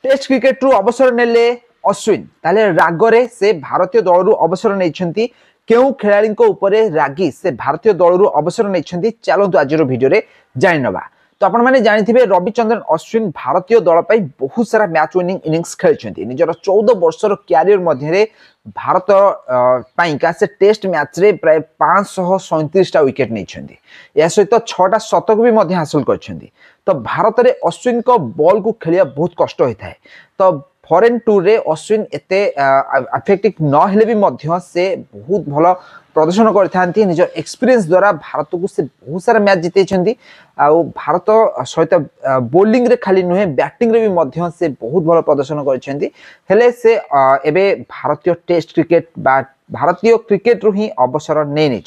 Test cricket रु अवसर नेले अश्विन ताले रागरे से भारतीय दल रु अवसर नहीं केउ खेलाड़ी उपरे रागी से भारतीय दल रु अवसर नहीं चलतु आज भिडियो रे जान नवा। तो आपण मैंने जानिथिबे रविचंद्रन अश्विन भारतीय दल पर बहुत सारा मैच विनिंग इनिंग्स खेलछन्ती निजर 14 वर्षर क्यारियर मध्य भारत पाइका से टेस्ट मैच रे प्राय 537 टा विकेट नहीं या सहित 6टा शतक भी मध्य हासिल करछन्ती। तो भारत रे अश्विन को बॉल को खेलिया बहुत कष्ट होता है। तो फॉरेन टूर रे अश्विन एते अफेक्टिव न हेले भी मध्य से बहुत भल प्रदर्शन करथांती निज एक्सपीरियंस द्वारा भारत को से बहुत सारा मैच जीते भारत सहित बोलिंग रे खाली नुहे बैटिंग रे भी मध्य से बहुत भल प्रदर्शन करछन्ती। हेले से एबे भारतीय टेस्ट क्रिकेट बा भारतीय क्रिकेट रु ही अवसर नहीं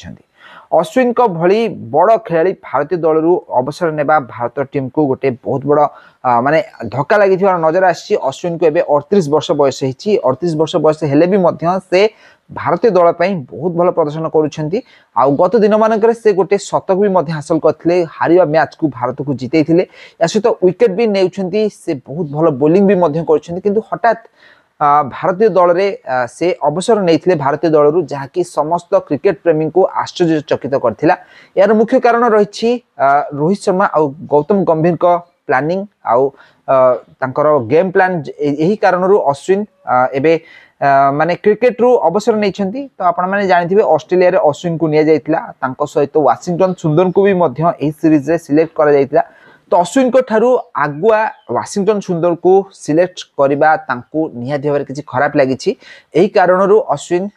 अश्विन को भली बड़ खेलाड़ी भारतीय दल रु अवसर नेबा भारत टीम को गोटे बहुत बड़ माने धक्का लगी नजर आसी। अश्विन को एबे 38 वर्ष बयस होईची 38 वर्ष बयस हेले भी मध्य से भारतीय दल पई बहुत भल प्रदर्शन करूछन्ती। आ गत दिन मानकर से गोटे शतक भी मध्य हासिल करथिले हारिबा मैच को भारत को जितेइथिले या सहित विकेट भी नेउछन्ती से बहुत भल बोलिंग भी मध्य करछन्ती। किंतु हठात भारतीय दल रे से अवसर नहीं भारतीय दल रु जहाँकि समस्त क्रिकेट प्रेमी को आश्चर्यचकित करथिला। यार मुख्य कारण रही रोहित शर्मा और गौतम गंभीर का प्लानिंग आउ तांकर गेम प्लान यही कारण रु अश्विन एबे माने क्रिकेट रु अवसर नहीं। तो आपण माने जानिथिबे ऑस्ट्रेलिया रे अश्विन को निया जायतिला तांको सहित वाशिंगटन सुंदर को भी मध्य एही सीरीज रे सिलेक्ट करा जायतिला। तो अश्विन को ठारू आगुआ वाशिंगटन सुंदर को सिलेक्ट करबा तांको निहाती भाबरे किछि खराब लागिछि। एही कारणरू अश्विन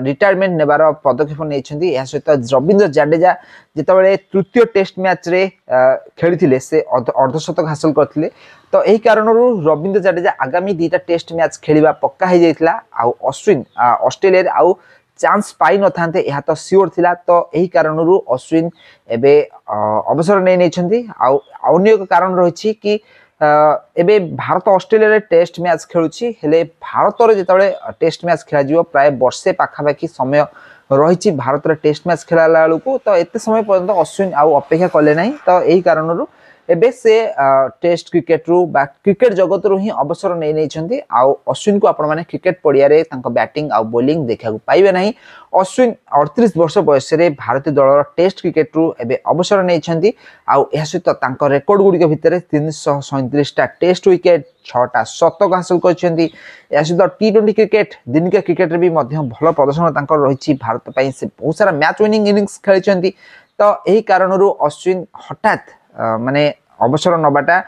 रिटायरमेंट नेबार पदक्षेप नेइछन्ती। या सहित रविंद्र जाडेजा जेतबेले तृतीय टेस्ट मैच रे खेलिथिले से अर्धशतक हासिल करथिले। तो एही कारणरू रविंद्र जाडेजा आगामी 2टा टेस्ट मैच खेलिबा पक्का हो जाइतिला। आ अश्विन ऑस्ट्रेलिया रे आउ चांस पाई न थांते यह तो सियोर थिला। तो यही कारणरू अश्विन एबे अवसर नहीं अन्य एक कारण रही कि एबे भारत ऑस्ट्रेलिया रे टेस्ट मैच खेलुछि हेले भारत रे जेतबेले टेस्ट मैच खेला जिवो प्राय वर्षे पाखापाखि समय रही भारत रे टेस्ट मैच खेला बेलू। तो एते समय पर्यंत अश्विन आउ अपेक्षा कले नहीं। तो यही कारणरू एबे से टेस्ट क्रिकेट रु बा क्रिकेट जगत रु ही अवसर नहीं आउ अश्विन को आपण माने क्रिकेट पड़िया रे तांको बैटिंग आउ बोलिंग देखा पाइबे नहीं। अश्विन 38 वर्ष बयस रे भारतीय दल टेस्ट क्रिकेट रु एबे अवसर नहीं आउ एहा सहित तांको रेकॉर्ड गुडी भितर 337 टा टेस्ट विकेट 6टा शतक हासिल करछन्ती। एहा सहित टी20 क्रिकेट दिनिका क्रिकेट रे भी मध्य भल प्रदर्शन तांको रहिछि भारत पई से बहुत सारा मैच विनिंग इनिंग्स खेलिछन्ती। तो एही कारणरू अश्विन हठात माने अवसर नबाटा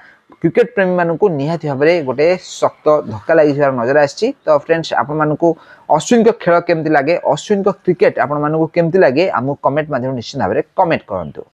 क्रिकेट प्रेमी मानू निहाती भाव में गोटे शक्त धक्का लगी नजर आसी। तो फ्रेंड्स आपण मानू अश्विन को खेल केमती लगे अश्विन को क्रिकेट आपण मानू केमती लगे आमको कमेंट माध्यम निश्चित भाव में कमेंट करंतु।